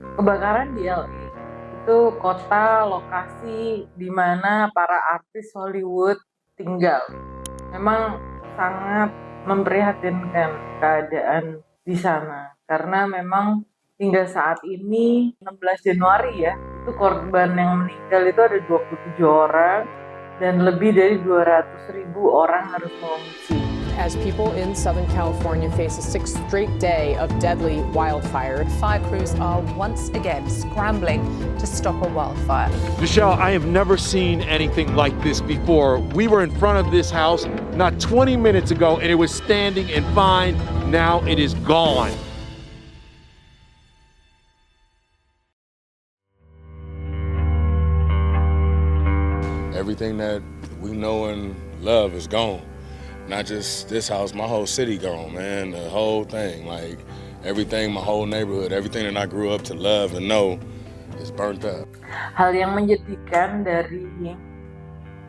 Kebakaran di LA itu kota lokasi di mana para artis Hollywood tinggal. Memang sangat memprihatinkan keadaan di sana karena memang hingga saat ini 16 Januari ya, itu korban yang meninggal itu ada 27 orang dan lebih dari 200.000 orang harus mengungsi. As people in Southern California face a sixth straight day of deadly wildfire, fire crews are once again scrambling to stop a wildfire. Michelle, I have never seen anything like this before. We were in front of this house not 20 minutes ago and it was standing and fine. Now it is gone. Everything that we know and love is gone. Not just this house, my whole city gone, man. The whole thing, like everything, my whole neighborhood, everything that I grew up to love and know is burnt up. Hal yang menyedihkan dari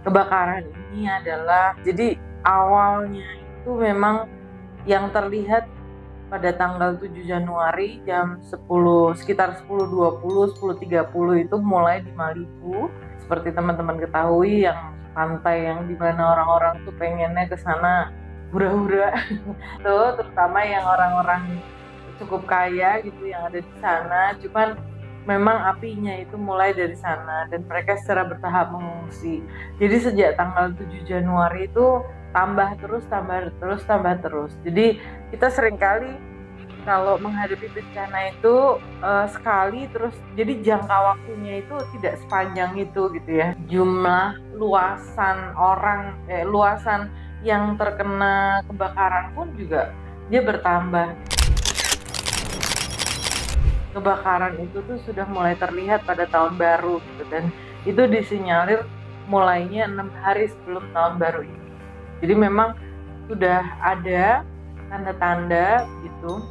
kebakaran ini adalah, jadi awalnya itu memang yang terlihat pada tanggal 7 Januari jam 10, sekitar 10.20, 10.30 itu mulai di Malibu. Seperti teman-teman ketahui, yang pantai yang dimana orang-orang tuh pengennya ke sana hura-hura tuh, terutama yang orang-orang cukup kaya gitu yang ada di sana. Cuman memang apinya itu mulai dari sana dan mereka secara bertahap mengungsi. Jadi sejak tanggal 7 Januari itu tambah terus. Jadi kita seringkali kalau menghadapi bencana itu sekali terus, jadi jangka waktunya itu tidak sepanjang itu gitu ya. Jumlah luasan yang terkena kebakaran pun juga dia bertambah. Kebakaran itu tuh sudah mulai terlihat pada tahun baru gitu, dan itu disinyalir mulainya 6 hari sebelum tahun baru ini. Jadi memang sudah ada tanda-tanda gitu.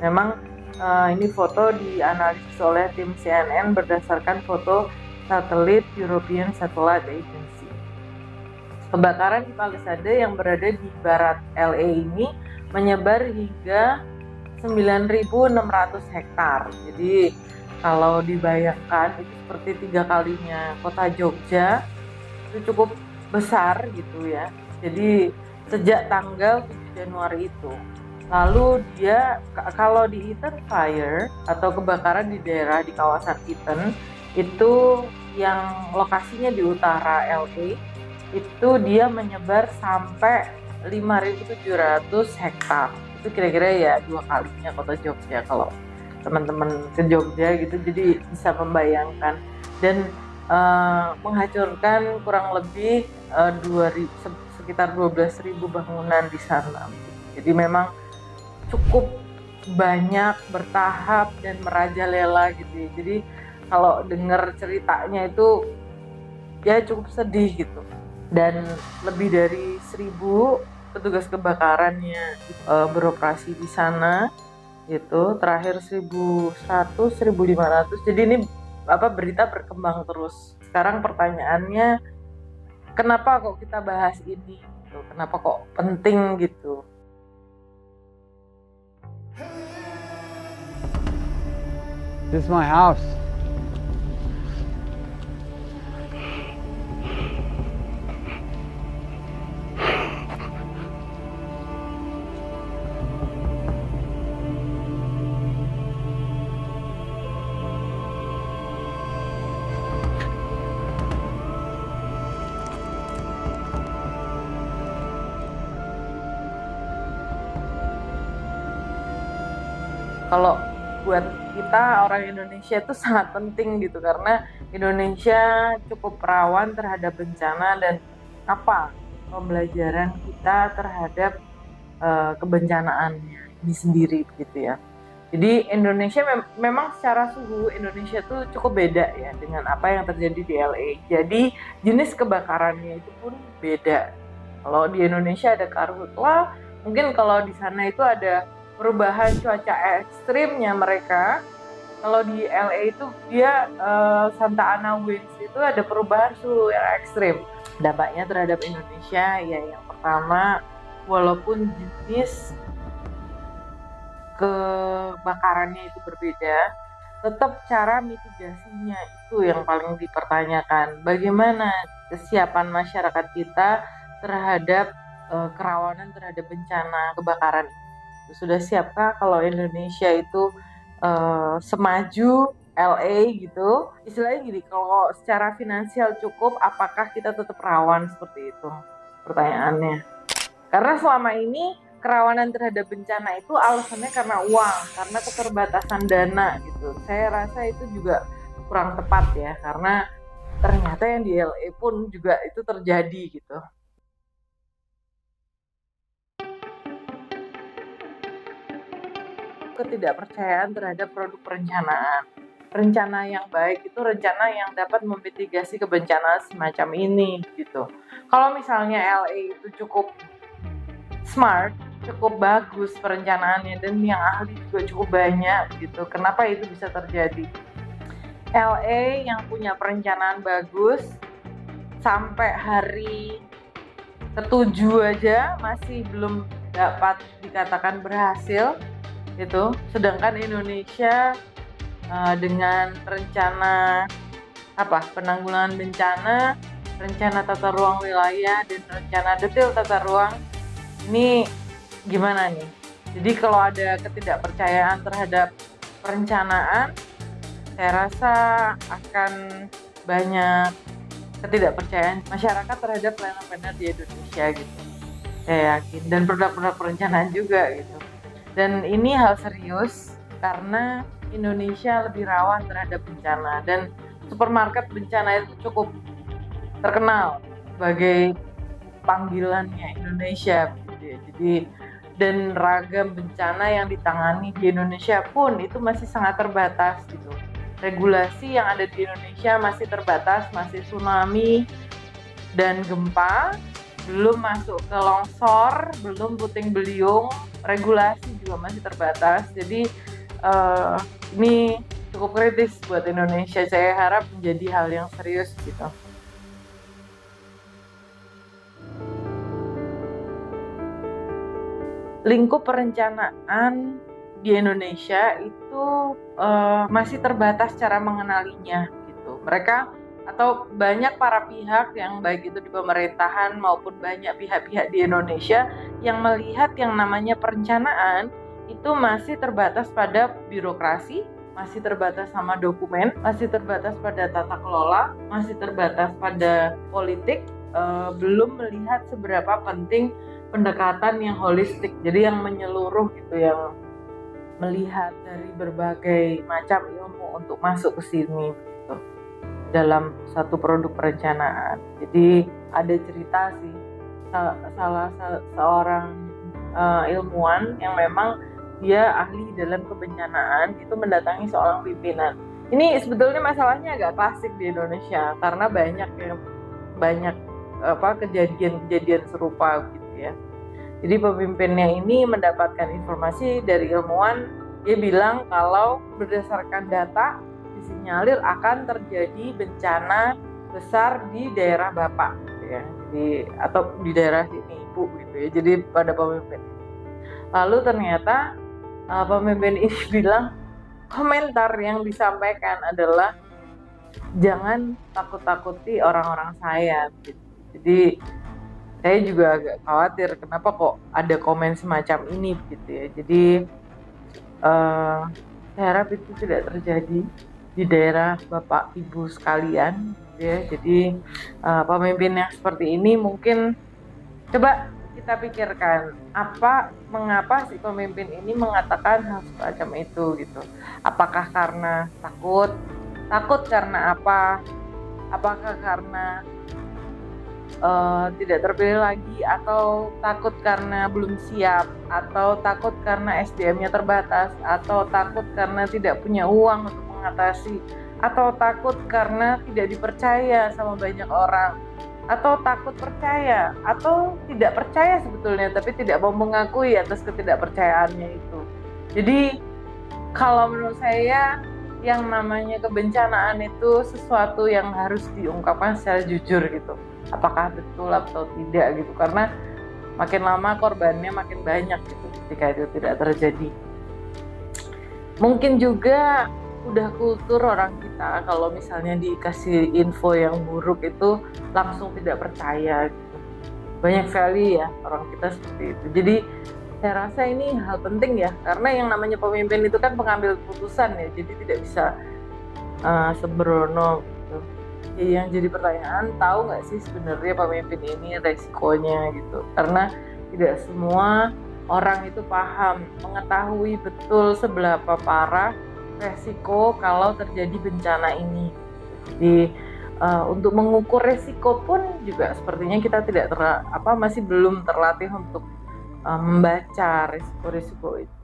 Memang ini foto dianalisis oleh tim CNN berdasarkan foto satelit European Satellite Agency. Kebakaran di Palisade yang berada di barat LA ini menyebar hingga 9.600 hektar. Jadi kalau dibayangkan itu seperti 3 kalinya kota Jogja, itu cukup besar gitu ya. Jadi sejak tanggal 7 Januari itu. Lalu dia, kalau di Eaton Fire atau kebakaran di daerah di kawasan Eaton, itu yang lokasinya di utara LA, itu dia menyebar sampai 5.700 hektar. Itu kira-kira ya 2 kalinya kota Jogja kalau teman-teman ke Jogja gitu, jadi bisa membayangkan. Dan menghancurkan kurang lebih sekitar 12.000 bangunan di sana. Jadi memang cukup banyak, bertahap dan merajalela gitu ya. Jadi kalau dengar ceritanya itu ya cukup sedih gitu. Dan lebih dari 1.000 petugas kebakarannya beroperasi di sana gitu. Terakhir 1.100, 1.500. Jadi ini berita berkembang terus. Sekarang pertanyaannya, kenapa kok kita bahas ini gitu? Kenapa kok penting gitu? This is my house. Kalau buat kita orang Indonesia itu sangat penting gitu, karena Indonesia cukup rawan terhadap bencana. Dan pembelajaran kita terhadap kebencanaannya ini sendiri gitu ya. Jadi Indonesia memang secara suhu Indonesia tuh cukup beda ya dengan apa yang terjadi di LA. Jadi jenis kebakarannya itu pun beda. Kalau di Indonesia ada karhutla, mungkin kalau di sana itu ada perubahan cuaca ekstrimnya mereka. Kalau di LA itu dia Santa Ana winds itu ada perubahan suhu yang ekstrim. Dampaknya terhadap Indonesia ya, yang pertama, walaupun jenis kebakarannya itu berbeda, tetap cara mitigasinya itu yang paling dipertanyakan. Bagaimana kesiapan masyarakat kita terhadap kerawanan terhadap bencana kebakaran. Sudah siapkah kalau Indonesia itu semaju LA gitu? Istilahnya gini, kalau secara finansial cukup, apakah kita tetap rawan seperti itu? Pertanyaannya. Karena selama ini kerawanan terhadap bencana itu alasannya karena uang, karena keterbatasan dana gitu. Saya rasa itu juga kurang tepat ya, karena ternyata yang di LA pun juga itu terjadi gitu. Ketidakpercayaan terhadap produk perencanaan. Rencana yang baik itu rencana yang dapat memitigasi kebencanaan semacam ini gitu. Kalau misalnya LA itu cukup smart, cukup bagus perencanaannya dan yang ahli juga cukup banyak gitu. Kenapa itu bisa terjadi? LA yang punya perencanaan bagus sampai hari ke-7 aja masih belum dapat dikatakan berhasil gitu. Sedangkan Indonesia dengan rencana penanggulangan bencana, rencana tata ruang wilayah dan rencana detail tata ruang ini gimana nih? Jadi kalau ada ketidakpercayaan terhadap perencanaan, saya rasa akan banyak ketidakpercayaan masyarakat terhadap planner-planner di Indonesia gitu. Saya yakin, dan produk-produk perencanaan juga gitu. Dan ini hal serius karena Indonesia lebih rawan terhadap bencana dan supermarket bencana itu cukup terkenal sebagai panggilannya Indonesia gitu ya. Jadi dan ragam bencana yang ditangani di Indonesia pun itu masih sangat terbatas gitu. Regulasi yang ada di Indonesia masih terbatas, masih tsunami dan gempa, belum masuk ke longsor, belum puting beliung, regulasi juga masih terbatas. Jadi ini cukup kritis buat Indonesia. Saya harap menjadi hal yang serius gitu. Lingkup perencanaan di Indonesia itu masih terbatas cara mengenalinya gitu. Mereka atau banyak para pihak yang baik itu di pemerintahan maupun banyak pihak-pihak di Indonesia yang melihat yang namanya perencanaan itu masih terbatas pada birokrasi, masih terbatas sama dokumen, masih terbatas pada tata kelola, masih terbatas pada politik, belum melihat seberapa penting pendekatan yang holistik, jadi yang menyeluruh gitu, yang melihat dari berbagai macam ilmu untuk masuk ke sini gitu, dalam satu produk perencanaan. Jadi ada cerita sih, salah seorang ilmuwan yang memang dia ahli dalam kebencanaan itu mendatangi seorang pimpinan. Ini sebetulnya masalahnya agak klasik di Indonesia karena banyak kejadian serupa gitu ya. Jadi pemimpinnya ini mendapatkan informasi dari ilmuwan, dia bilang kalau berdasarkan data disinyalir akan terjadi bencana besar di daerah Bapak gitu ya. Jadi atau di daerah sini Ibu gitu ya. Jadi pada pemimpin. Lalu ternyata pemimpin ini bilang komentar yang disampaikan adalah jangan takut-takuti orang-orang saya gitu. Jadi saya juga agak khawatir kenapa kok ada komen semacam ini gitu ya. Jadi saya harap itu tidak terjadi di daerah Bapak Ibu sekalian gitu ya. Jadi pemimpin yang seperti ini mungkin coba kita pikirkan mengapa si pemimpin ini mengatakan hal semacam itu gitu. Apakah karena takut karena apa? Apakah karena tidak terpilih lagi, atau takut karena belum siap, atau takut karena SDM-nya terbatas, atau takut karena tidak punya uang untuk mengatasi, atau takut karena tidak dipercaya sama banyak orang, atau takut percaya, atau tidak percaya sebetulnya tapi tidak mau mengakui atas ketidakpercayaannya itu. Jadi kalau menurut saya yang namanya kebencanaan itu sesuatu yang harus diungkapkan secara jujur gitu. Apakah betul atau tidak gitu, karena makin lama korbannya makin banyak gitu ketika itu tidak terjadi. Mungkin juga udah kultur orang kita kalau misalnya dikasih info yang buruk itu langsung tidak percaya gitu. Banyak sekali ya orang kita seperti itu. Jadi saya rasa ini hal penting ya, karena yang namanya pemimpin itu kan pengambil keputusan ya, jadi tidak bisa sembrono gitu. Yang jadi pertanyaan, tahu nggak sih sebenarnya pemimpin ini resikonya gitu, karena tidak semua orang itu paham, mengetahui betul seberapa parah resiko kalau terjadi bencana ini. Jadi untuk mengukur resiko pun juga sepertinya kita tidak masih belum terlatih untuk membaca resiko-resiko itu.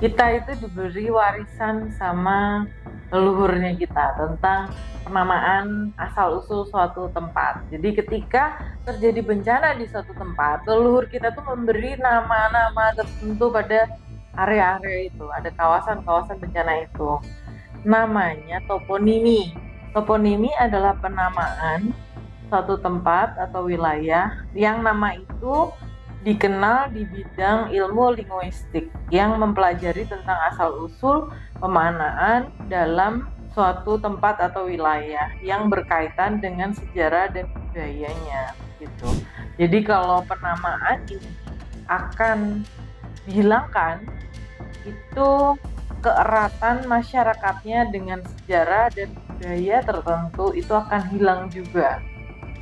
Kita itu diberi warisan sama leluhurnya kita tentang penamaan asal-usul suatu tempat. Jadi ketika terjadi bencana di suatu tempat, leluhur kita tuh memberi nama-nama tertentu pada area-area itu, ada kawasan-kawasan bencana itu. Namanya toponimi. Toponimi adalah penamaan suatu tempat atau wilayah yang nama itu dikenal di bidang ilmu linguistik yang mempelajari tentang asal-usul pemanaan dalam suatu tempat atau wilayah yang berkaitan dengan sejarah dan budayanya gitu. Jadi kalau penamaan ini akan dihilangkan, itu keeratan masyarakatnya dengan sejarah dan budaya tertentu itu akan hilang juga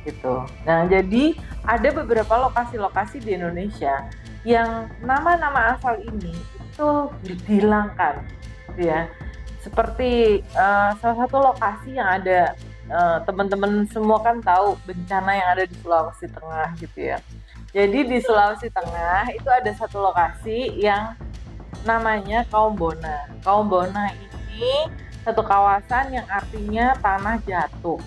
gitu. Nah, jadi ada beberapa lokasi-lokasi di Indonesia yang nama-nama asal ini itu dihilangkan gitu ya. Seperti salah satu lokasi yang ada teman-teman semua kan tahu bencana yang ada di Sulawesi Tengah gitu ya. Jadi di Sulawesi Tengah itu ada satu lokasi yang namanya Kaumbona. Kaumbona ini satu kawasan yang artinya tanah jatuh.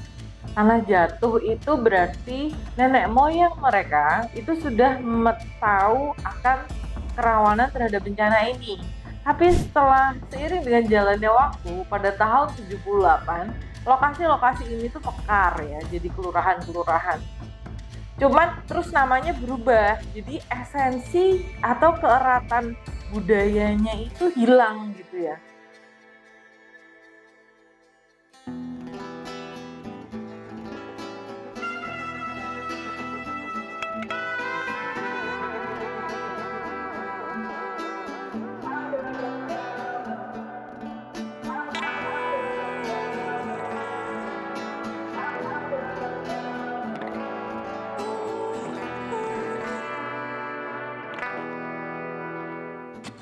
Tanah jatuh itu berarti nenek moyang mereka itu sudah tahu akan kerawanan terhadap bencana ini. Tapi setelah seiring dengan jalannya waktu, pada tahun 78, lokasi-lokasi ini tuh mekar ya, jadi kelurahan-kelurahan. Cuman terus namanya berubah, jadi esensi atau keeratan budayanya itu hilang gitu ya.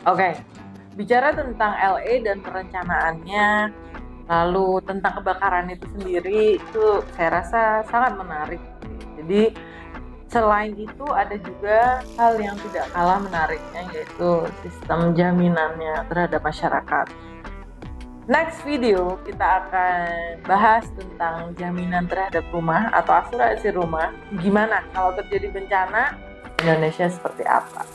Oke, bicara tentang LA dan perencanaannya, lalu tentang kebakaran itu sendiri, itu saya rasa sangat menarik. Jadi selain itu ada juga hal yang tidak kalah menariknya, yaitu sistem jaminannya terhadap masyarakat. Next video kita akan bahas tentang jaminan terhadap rumah atau asuransi rumah. Gimana kalau terjadi bencana, Indonesia seperti apa?